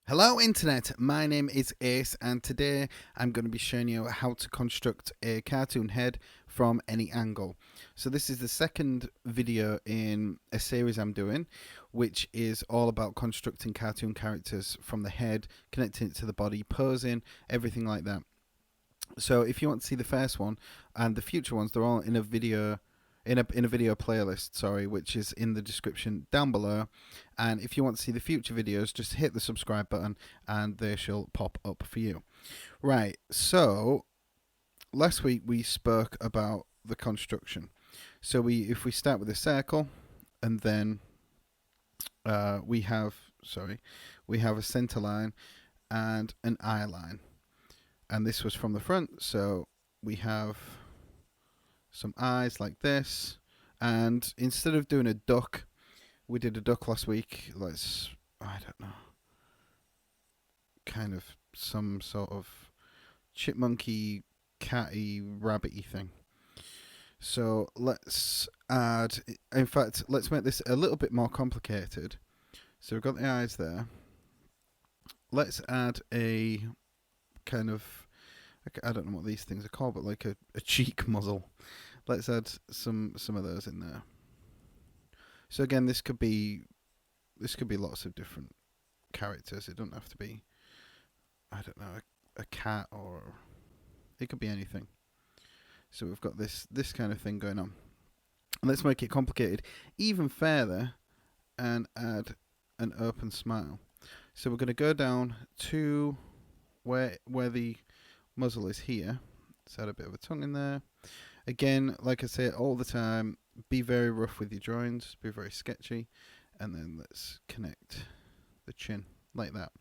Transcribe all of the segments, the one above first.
Hello Internet, my name is Ace and today I'm going to be showing you how to construct a cartoon head from any angle. So this is the second video in a series I'm doing, which is all about constructing cartoon characters from the head, connecting it to the body, posing, everything like that. So if you want to see the first one and the future ones, they're all in a video video playlist, sorry, which is in the description down below. And if you want to see the future videos, just hit the subscribe button and they shall pop up for you. Right, so last week we spoke about the construction. So if we start with a circle and then we have a center line and an eye line. And this was from the front, so we have some eyes like this, and instead of doing a duck, we did a duck last week. I don't know, kind of some sort of chipmunky, catty, rabbity thing. So let's let's make this a little bit more complicated. So we've got the eyes there. Let's add a kind of, I don't know what these things are called, but like a cheek muzzle. Let's add some of those in there. So again, this could be lots of different characters. It doesn't have to be, I don't know, a cat, or it could be anything. So we've got this kind of thing going on. And let's make it complicated even further and add an open smile. So we're going to go down to where the muzzle is here. Let's add a bit of a tongue in there. Again, like I say all the time, be very rough with your drawings, be very sketchy, and then let's connect the chin like that.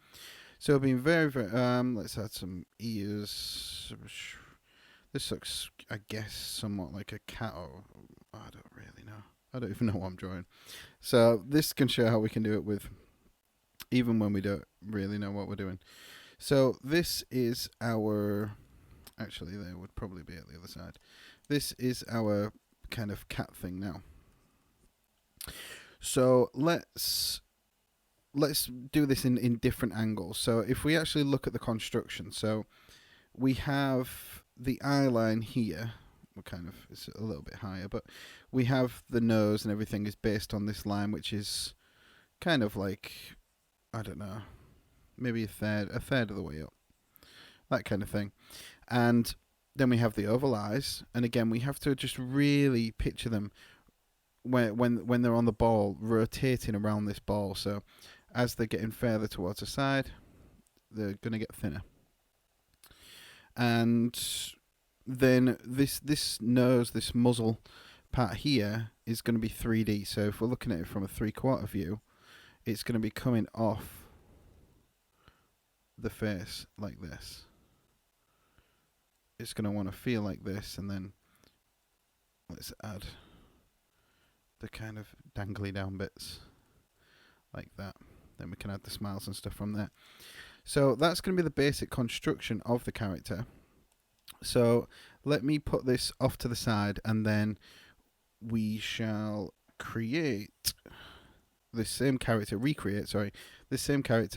So being very, let's add some ears. This looks, I guess, somewhat like a cat, or I don't really know. I don't even know what I'm drawing. So this can show how we can do it with, even when we don't really know what we're doing. So this is our, actually there would probably be at the other side. This is our kind of cat thing now. So let's do this in different angles. So if we actually look at the construction, so we have the eye line here. It's a little bit higher, but we have the nose and everything is based on this line, which is kind of like, I don't know, maybe a third of the way up, that kind of thing. And then we have the oval eyes, and again we have to just really picture them when they're on the ball, rotating around this ball. So as they're getting further towards the side, they're going to get thinner. And then this nose, this muzzle part here is going to be 3D. So if we're looking at it from a 3/4 view, it's going to be coming off the face like this. It's going to want to feel like this, and then let's add the kind of dangly down bits like that. Then we can add the smiles and stuff from there. So that's going to be the basic construction of the character. So let me put this off to the side, and then we shall recreate this same character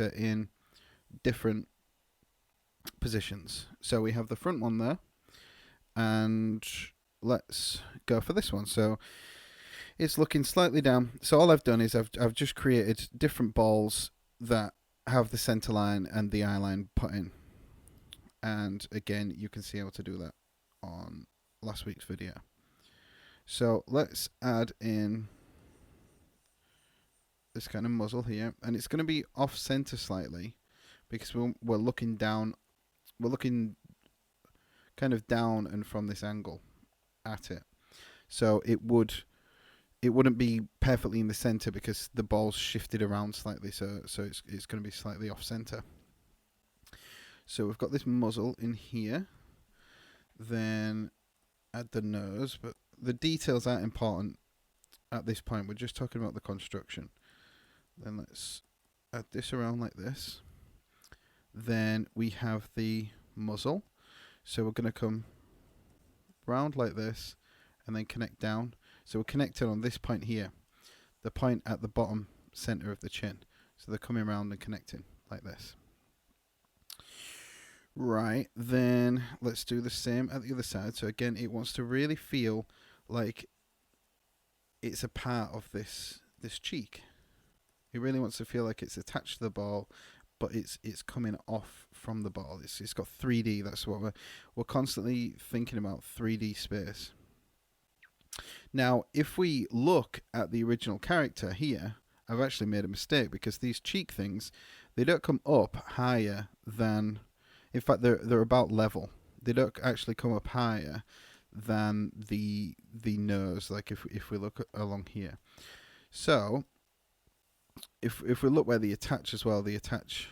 in different positions. So we have the front one there, and let's go for this one. So it's looking slightly down. So all I've done is I've just created different balls that have the center line and the eye line put in. And again, you can see how to do that on last week's video. So let's add in this kind of muzzle here, and it's going to be off center slightly because we're looking down. We're looking kind of down and from this angle at it. So it wouldn't be perfectly in the center because the ball's shifted around slightly. So it's going to be slightly off center. So we've got this muzzle in here. Then add the nose, but the details aren't important at this point. We're just talking about the construction. Then let's add this around like this. Then we have the muzzle. So we're going to come round like this and then connect down. So we're connected on this point here, the point at the bottom center of the chin. So they're coming around and connecting like this. Right, then let's do the same at the other side. So again, it wants to really feel like it's a part of this cheek. It really wants to feel like it's attached to the ball, but it's coming off from the ball. It's got 3D. That's what we're constantly thinking about, 3D space. Now, if we look at the original character here, I've actually made a mistake because these cheek things, they don't come up higher than. In fact, they're about level. They don't actually come up higher than the nose. Like if we look along here, so if we look where they attach as well, they attach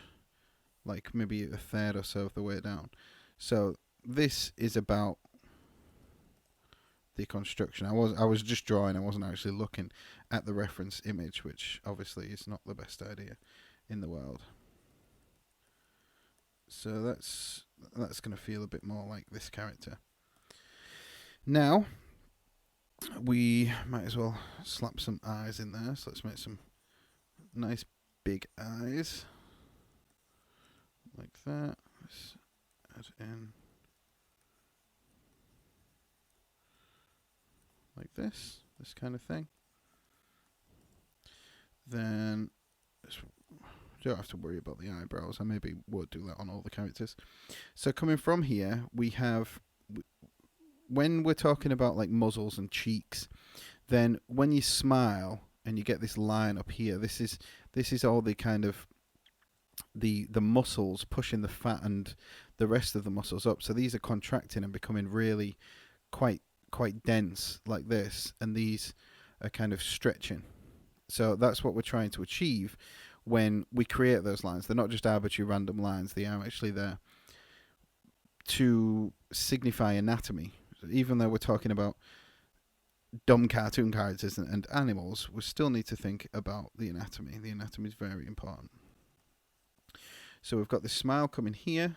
like maybe a third or so of the way down. So this is about the construction. I was just drawing. I wasn't actually looking at the reference image, which obviously is not the best idea in the world. So that's going to feel a bit more like this character. Now we might as well slap some eyes in there. So let's make some nice big eyes like that. Let's add in like this kind of thing. Then don't have to worry about the eyebrows. I maybe would do that on all the characters. So coming from here, we have, when we're talking about like muzzles and cheeks, then when you smile and you get this line up here, this is all the kind of the muscles pushing the fat and the rest of the muscles up. So these are contracting and becoming really quite dense like this, and these are kind of stretching. So that's what we're trying to achieve when we create those lines. They're not just arbitrary random lines, they are actually there to signify anatomy. Even though we're talking about dumb cartoon characters and animals, we still need to think about the anatomy. The anatomy is very important. So we've got the smile coming here,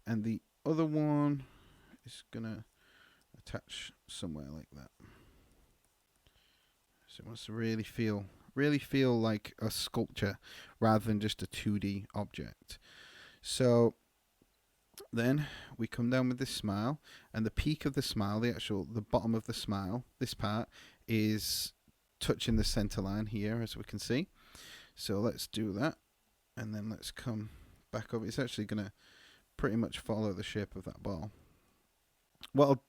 and the other one is going to attach somewhere like that. So it wants to really feel like a sculpture rather than just a 2D object. So then we come down with this smile, and the peak of the smile, the bottom of the smile, this part is touching the center line here, as we can see. So let's do that, and then let's come back over. It's actually going to pretty much follow the shape of that ball. What I'll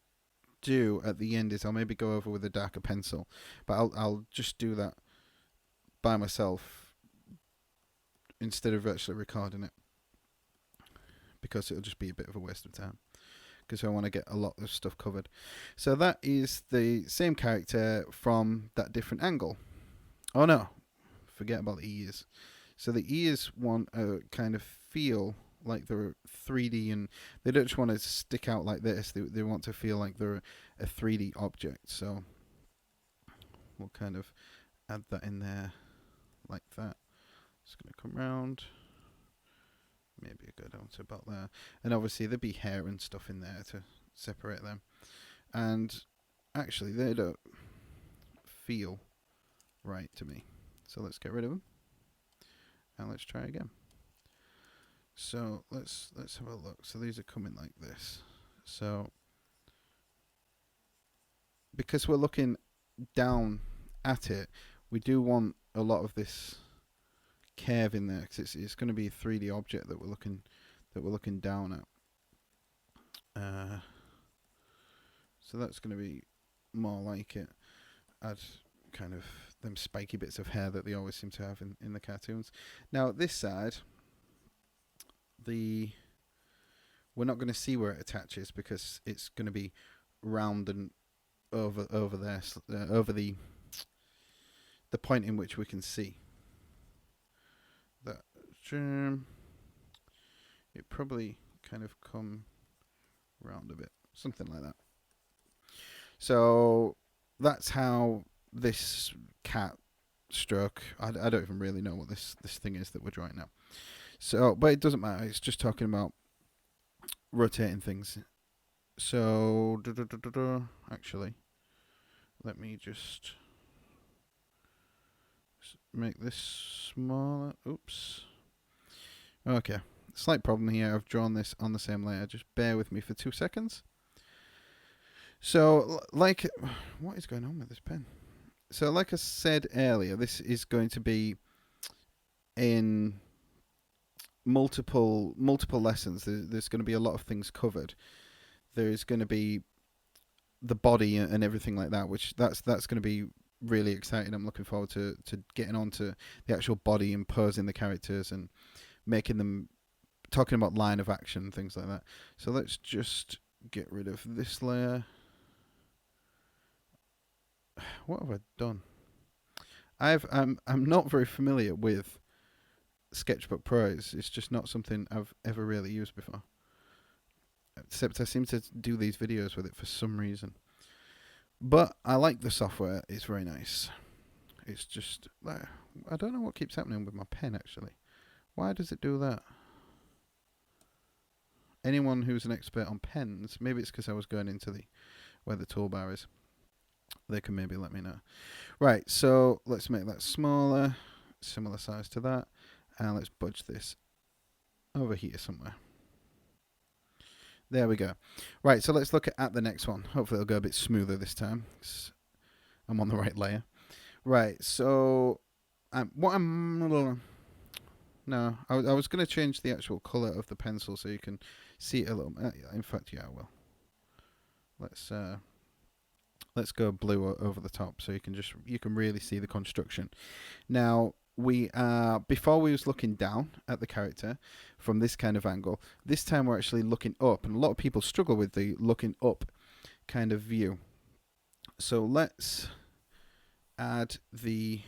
do at the end is I'll maybe go over with a darker pencil, but I'll just do that by myself instead of actually recording it, because it'll just be a bit of a waste of time, because I want to get a lot of stuff covered. So that is the same character from that different angle. Oh no, forget about the ears. So the ears want to kind of feel like they're 3D, and they don't just want to stick out like this. They want to feel like they're a 3D object. So we'll kind of add that in there like that. It's going to come round. Maybe a good onto about there. And obviously there'd be hair and stuff in there to separate them. And actually they don't feel right to me. So let's get rid of them. And let's try again. So let's have a look. So these are coming like this. So because we're looking down at it, we do want a lot of this curve in there, because it's going to be a 3D object that we're looking down at. So that's going to be more like it. Add kind of them spiky bits of hair that they always seem to have in the cartoons. Now this side, we're not going to see where it attaches, because it's going to be round and over there, over the point in which we can see that. It probably kind of come round a bit, something like that. So that's how this cat stroke, I don't even really know what this thing is that we're drawing now. So, but it doesn't matter. It's just talking about rotating things. So, actually, let me just make this smaller. Oops. Okay, slight problem here. I've drawn this on the same layer. Just bear with me for 2 seconds. So, like, what is going on with this pen? So, like I said earlier, this is going to be in multiple lessons. There's going to be a lot of things covered. There's going to be the body and everything like that, which that's going to be really exciting. I'm looking forward to getting on to the actual body and posing the characters and making them, talking about line of action and things like that. So let's just get rid of this layer. What have I done? I'm not very familiar with Sketchbook Pro. It's just not something I've ever really used before. Except I seem to do these videos with it for some reason. But I like the software. It's very nice. It's just, I don't know what keeps happening with my pen actually. Why does it do that? Anyone who's an expert on pens, maybe it's because I was going into where the toolbar is. They can maybe let me know. Right, so let's make that smaller, similar size to that, and let's budge this over here somewhere. There we go. Right, so let's look at the next one. Hopefully it'll go a bit smoother this time. I'm on the right layer. Right, so I was going to change the actual colour of the pencil so you can see it a little. In fact, yeah, I will. Let's go blue over the top so you can really see the construction. Now before we was looking down at the character from this kind of angle. This time we're actually looking up, and a lot of people struggle with the looking up kind of view. So let's add the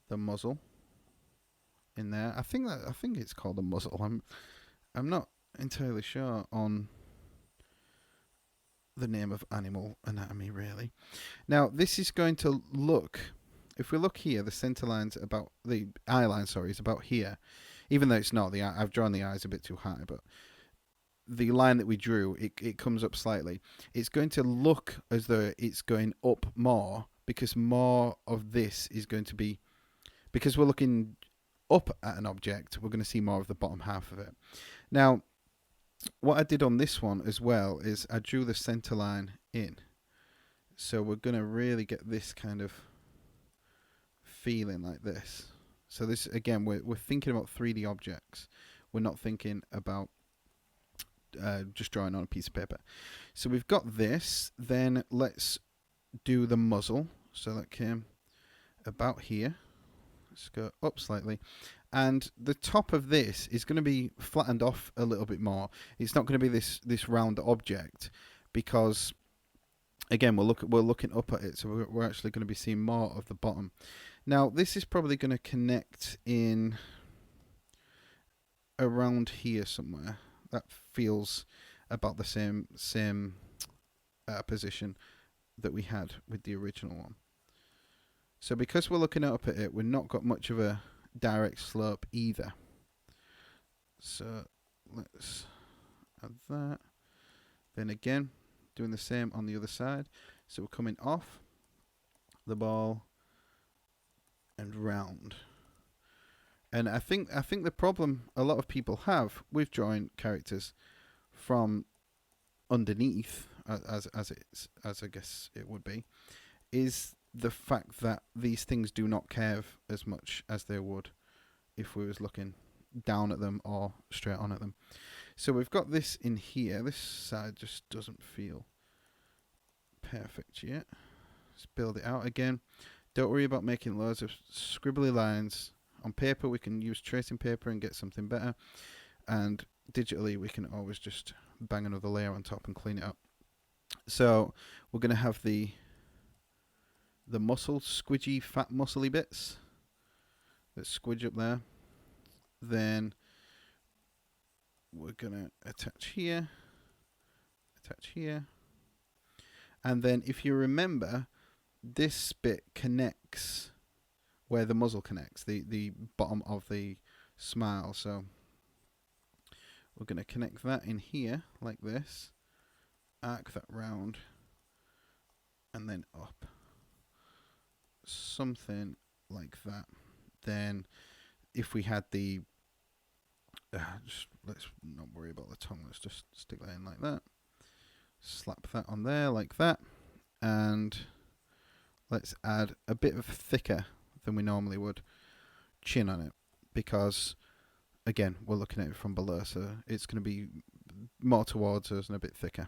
muzzle in there. I think it's called a muzzle. I'm not entirely sure on the name of animal anatomy really. Now this is going to look, if we look here, the center line's about, the eye line, sorry, is about here. Even though it's not, I've drawn the eyes a bit too high, but the line that we drew, it comes up slightly. It's going to look as though it's going up more, because more of this is going to be, because we're looking up at an object, we're going to see more of the bottom half of it. Now, what I did on this one as well is I drew the center line in. So we're going to really get this kind of feeling like this. So this, again, we're thinking about 3D objects. We're not thinking about just drawing on a piece of paper. So we've got this. Then let's do the muzzle. So that came about here. Let's go up slightly. And the top of this is going to be flattened off a little bit more. It's not going to be this round object, because again we're looking up at it, so we're actually going to be seeing more of the bottom. Now this is probably going to connect in around here somewhere. That feels about the same position that we had with the original one. So because we're looking up at it, we've not got much of a direct slope either. So let's add that. Then again, doing the same on the other side. So we're coming off the ball and round. And I think the problem a lot of people have with drawing characters from underneath, as I guess it would be, is the fact that these things do not curve as much as they would if we was looking down at them or straight on at them. So we've got this in here. This side just doesn't feel perfect yet. Let's build it out again. Don't worry about making loads of scribbly lines. On paper we can use tracing paper and get something better, and digitally we can always just bang another layer on top and clean it up. So we're going to have the muscle, squidgy, fat, muscly bits that squidge up there. Then we're going to attach here, and then if you remember, this bit connects where the muzzle connects, the bottom of the smile. So we're going to connect that in here like this, arc that round, and then up. Something like that. Then if we had the just let's not worry about the tongue. Let's just stick that in like that. Slap that on there like that, and let's add a bit of thicker than we normally would chin on it, because again we're looking at it from below, so it's going to be more towards us and a bit thicker.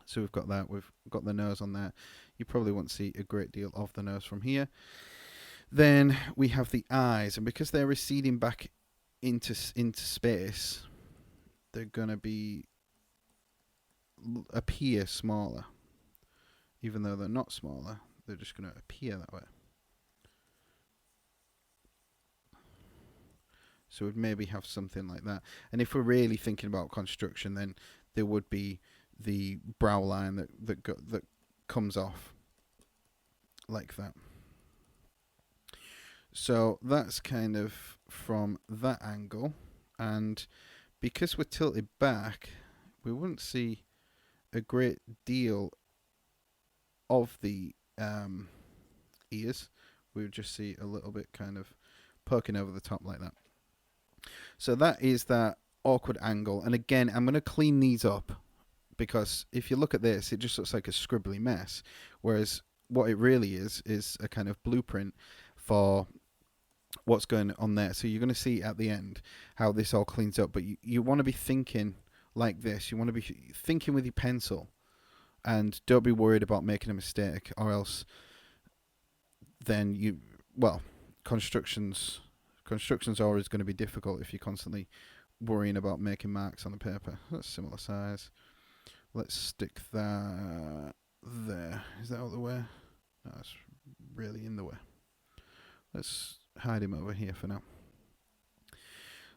So we've got that. We've got the nose on there. You probably won't see a great deal of the nose from here. Then we have the eyes, and because they're receding back into space, they're going to appear smaller. Even though they're not smaller, they're just going to appear that way. So we'd maybe have something like that. And if we're really thinking about construction, then there would be the brow line that comes off like that. So that's kind of from that angle, and because we're tilted back, we wouldn't see a great deal of the ears. We would just see a little bit kind of poking over the top like that. So that is that awkward angle. And again, I'm going to clean these up, because if you look at this, it just looks like a scribbly mess, whereas what it really is a kind of blueprint for what's going on there. So you're going to see at the end how this all cleans up, but you want to be thinking like this. You want to be thinking with your pencil, and don't be worried about making a mistake, or else then construction's always going to be difficult if you're constantly worrying about making marks on the paper. That's similar size. Let's stick that there. Is that out of the way? No, it's really in the way. Let's hide him over here for now.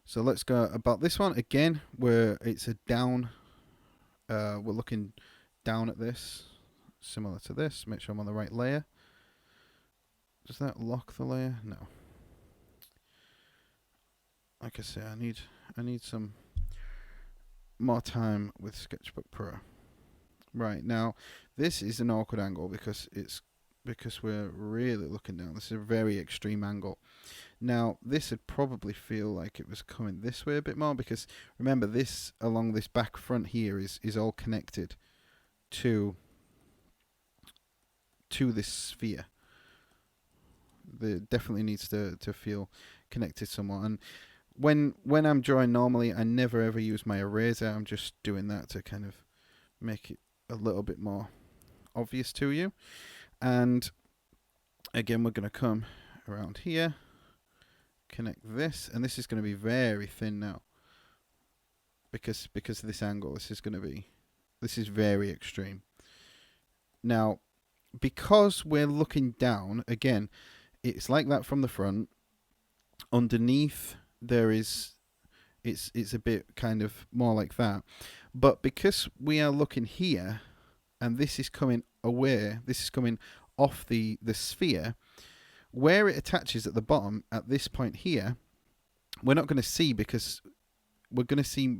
So let's go about this one again, where it's a down. We're looking down at this, similar to this. Make sure I'm on the right layer. Does that lock the layer? No. Like I say, I need some more time with Sketchbook Pro. Right, now this is an awkward angle because we're really looking down. This is a very extreme angle. Now this would probably feel like it was coming this way a bit more, because remember, this along this back front here is all connected to this sphere. It definitely needs to feel connected somewhat. And when I'm drawing normally, I never ever use my eraser. I'm just doing that to kind of make it a little bit more obvious to you. And again, we're going to come around here, connect this, and this is going to be very thin now, because of this angle. This is very extreme. Now, because we're looking down, again, it's like that from the front. Underneath there is, it's a bit kind of more like that. But because we are looking here, and this is coming away, this is coming off the sphere, where it attaches at the bottom at this point here, we're not going to see, because we're going to see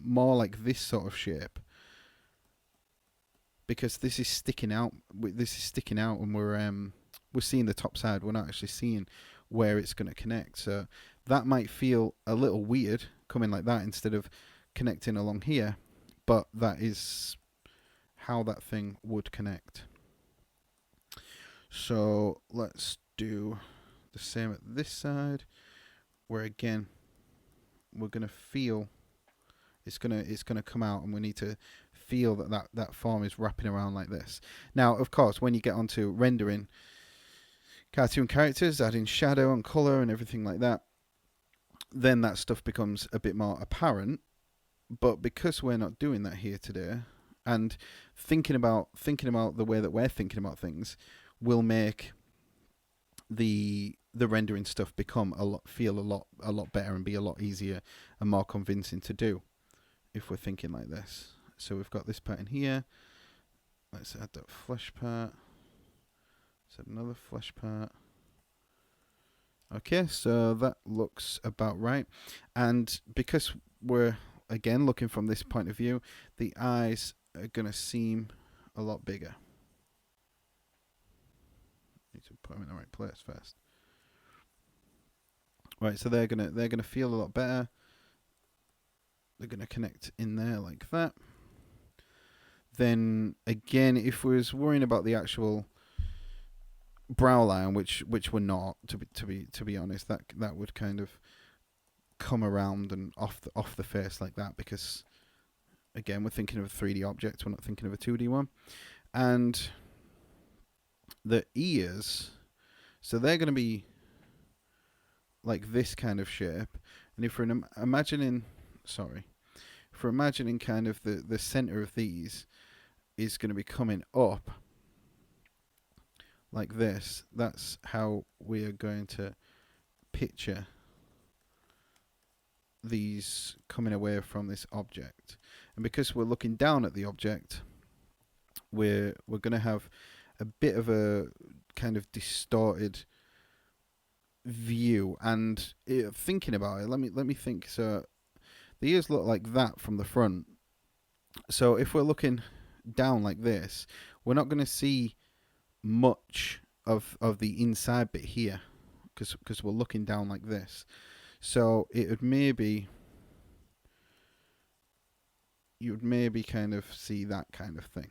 more like this sort of shape, because this is sticking out. And we're seeing the top side. We're not actually seeing where it's going to connect. So that might feel a little weird coming like that instead of connecting along here, but that is how that thing would connect. So let's do the same at this side, where again we're going to feel it's going to come out, and we need to feel that form is wrapping around like this. Now, of course, when you get onto rendering cartoon characters, adding shadow and color and everything like that, then that stuff becomes a bit more apparent. But because we're not doing that here today, and thinking about the way that we're thinking about things, will make the rendering stuff feel a lot better and be a lot easier and more convincing to do if we're thinking like this. So we've got this part in here. Let's add that flesh part. Let's add another flesh part. Okay, so that looks about right. And because we're again looking from this point of view, the eyes are going to seem a lot bigger. Need to put them in the right place first. Right, so they're gonna feel a lot better. they're going to connect in there like that. Then again, if we was worrying about the actual brow line, which we're not, to be honest, that would kind of come around and off the face like that, because again, we're thinking of a 3D object, we're not thinking of a 2D one. And the ears, so they're going to be like this kind of shape. And if we're imagining kind of the center of these is going to be coming up like this, that's how we are going to picture these coming away from this object. And because we're looking down at the object, we're going to have a bit of a kind of distorted view. And thinking about it, let me think. So the ears look like that from the front. So if we're looking down like this, we're not going to see much of the inside bit here, because we're looking down like this. So it would maybe, you would maybe kind of see that kind of thing.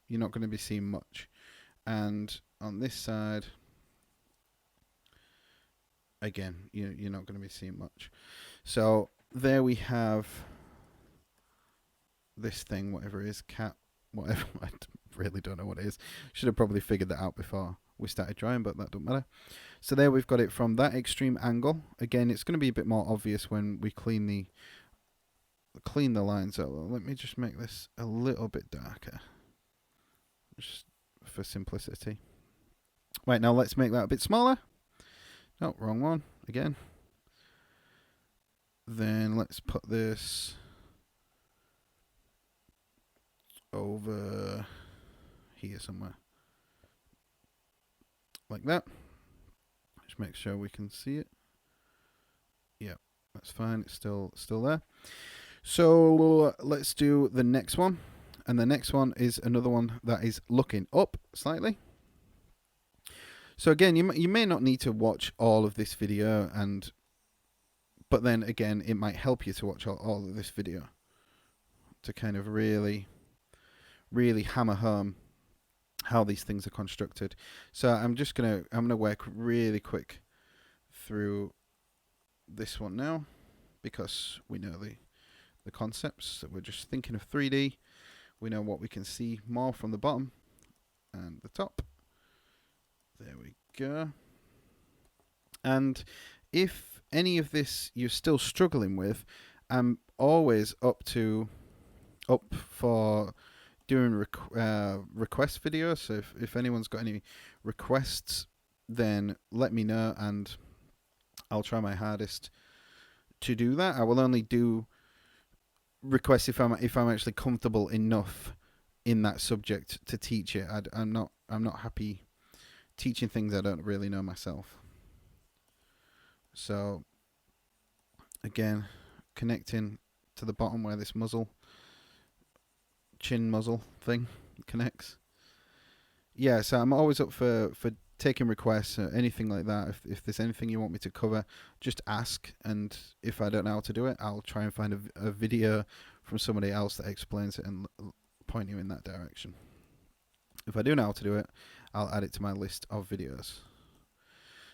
You're not going to be seeing much. And on this side, again, you're not going to be seeing much. So there we have this thing, whatever it is, cat, whatever. I really don't know what it is. Should have probably figured that out before we started drawing, but that don't matter. So there we've got it from that extreme angle. Again, it's going to be a bit more obvious when we clean the lines up. Let me just make this a little bit darker, just for simplicity. Right, now let's make that a bit smaller. No, wrong one again. Then let's put this over here somewhere, like that. Just make sure we can see it. Yeah, that's fine. It's still there. So let's do the next one. And the next one is another one that is looking up slightly. So again, you may not need to watch all of this video, but then again, it might help you to watch all of this video to kind of really hammer home how these things are constructed. So I'm gonna work really quick through this one now, because we know the concepts. So we're just thinking of 3D. We know what we can see more from the bottom and the top. There we go. And if any of this you're still struggling with, I'm always up for doing request videos. So if anyone's got any requests, then let me know, and I'll try my hardest to do that. I will only do requests if I'm actually comfortable enough in that subject to teach it. I'm not happy teaching things I don't really know myself. So again, connecting to the bottom where this chin muzzle thing connects. Yeah, so I'm always up for taking requests or anything like that. If there's anything you want me to cover, just ask, and if I don't know how to do it, I'll try and find a video from somebody else that explains it and point you in that direction. If I do know how to do it, I'll add it to my list of videos.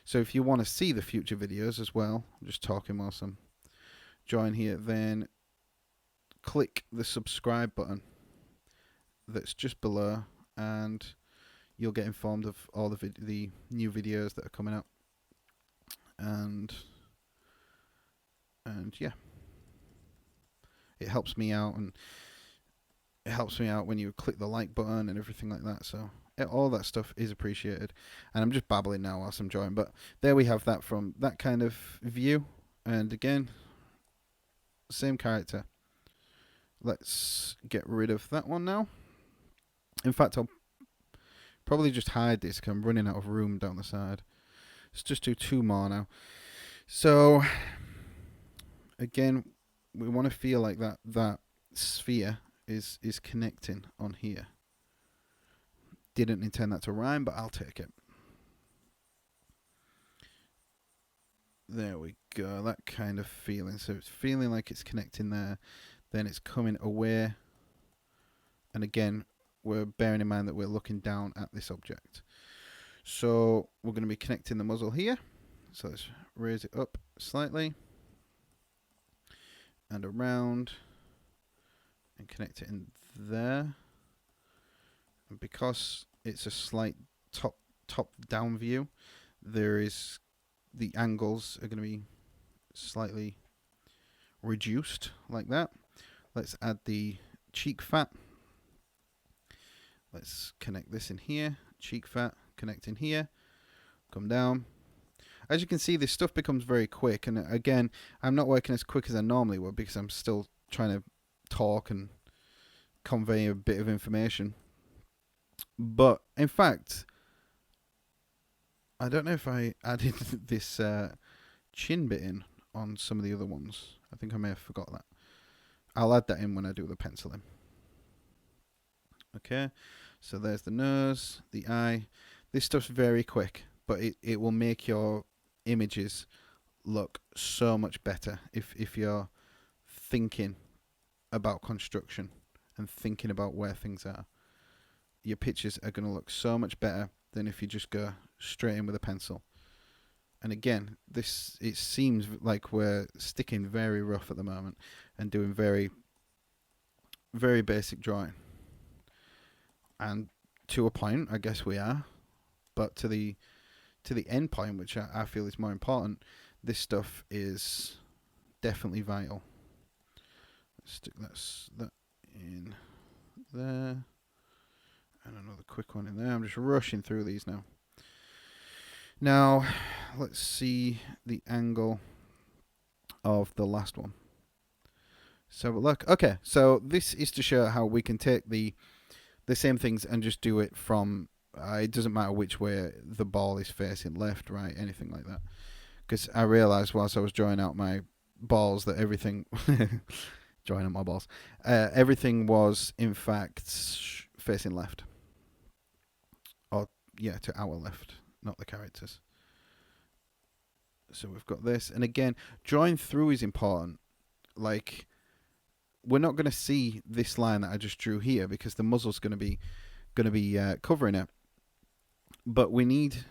So if you want to see the future videos as well, I'm just talking whilst I'm drawing here, then click the subscribe button that's just below, and you'll get informed of all the new videos that are coming up. And yeah, it helps me out, and it helps me out when you click the like button and everything like that. So all that stuff is appreciated. And I'm just babbling now whilst I'm drawing, but there we have that from that kind of view. And again, same character. Let's get rid of that one now. In fact, I'll probably just hide this because I'm running out of room down the side. Let's just do two more now. So again, we want to feel like that sphere is connecting on here. Didn't intend that to rhyme, but I'll take it. There we go, that kind of feeling. So it's feeling like it's connecting there. then it's coming away. And again, we're bearing in mind that we're looking down at this object. So we're going to be connecting the muzzle here. So let's raise it up slightly and around and connect it in there. And because it's a slight top down view, the angles are going to be slightly reduced like that. Let's add the cheek fat. Let's connect this in here. Cheek fat, connect in here. Come down. As you can see, this stuff becomes very quick. And again, I'm not working as quick as I normally would because I'm still trying to talk and convey a bit of information. But in fact, I don't know if I added this chin bit in on some of the other ones. I think I may have forgot that. I'll add that in when I do the penciling. Okay, so there's the nose, the eye. This stuff's very quick, but it will make your images look so much better if you're thinking about construction and thinking about where things are. Your pictures are going to look so much better than if you just go straight in with a pencil. And again, it seems like we're sticking very rough at the moment and doing very, very basic drawing. And to a point, I guess we are, but to the end point, which I feel is more important, this stuff is definitely vital. Let's stick that in there. And another quick one in there. I'm just rushing through these now. Now, let's see the angle of the last one. So look, okay, so this is to show how we can take the same things and just do it from, it doesn't matter which way the ball is facing, left, right, anything like that. Because I realised whilst I was drawing out my balls that everything, drawing out my balls, everything was in fact facing left. Or, yeah, to our left, not the characters. So we've got this. And again, drawing through is important. Like, we're not going to see this line that I just drew here because the muzzle's going to be covering it. But we need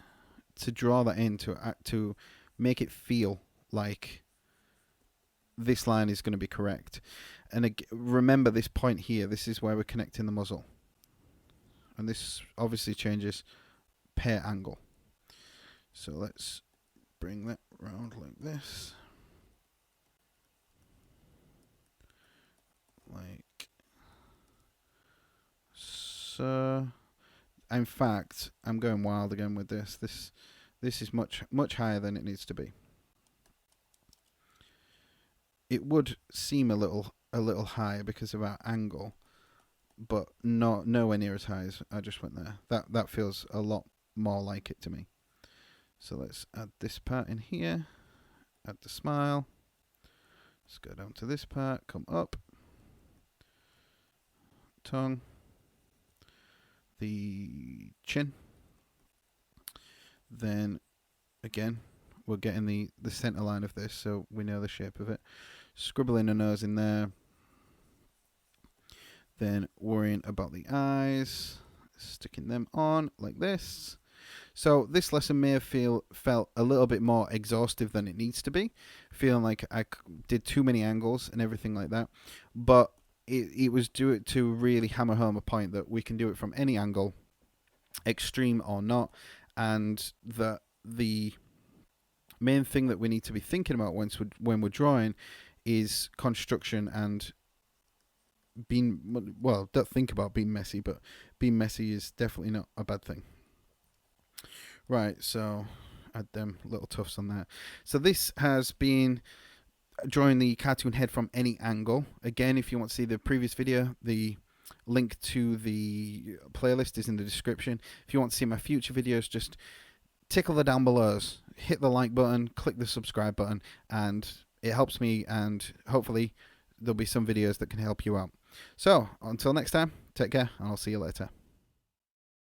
to draw that in to make it feel like this line is going to be correct. And remember this point here. This is where we're connecting the muzzle. And this obviously changes per angle. So let's bring that round like this. Like so. In fact, I'm going wild again with this. This is much higher than it needs to be. It would seem a little high because of our angle, but nowhere near as high as I just went there. That feels a lot more like it to me. So let's add this part in here. Add the smile. Let's go down to this part. Come up. Tongue. The chin. Then again, we're getting the center line of this, so we know the shape of it. Scribbling a nose in there. Then worrying about the eyes, sticking them on like this. So this lesson may have felt a little bit more exhaustive than it needs to be, feeling like I did too many angles and everything like that. But it was to really hammer home a point that we can do it from any angle, extreme or not, and that the main thing that we need to be thinking about when we're drawing is construction and being, well, don't think about being messy, but being messy is definitely not a bad thing. Right, so add them little tufts on that. So this has been drawing the cartoon head from any angle. Again, if you want to see the previous video, the link to the playlist is in the description. If you want to see my future videos, just tickle the down belows, hit the like button, click the subscribe button, and it helps me, and hopefully there'll be some videos that can help you out. So until next time, take care, and I'll see you later.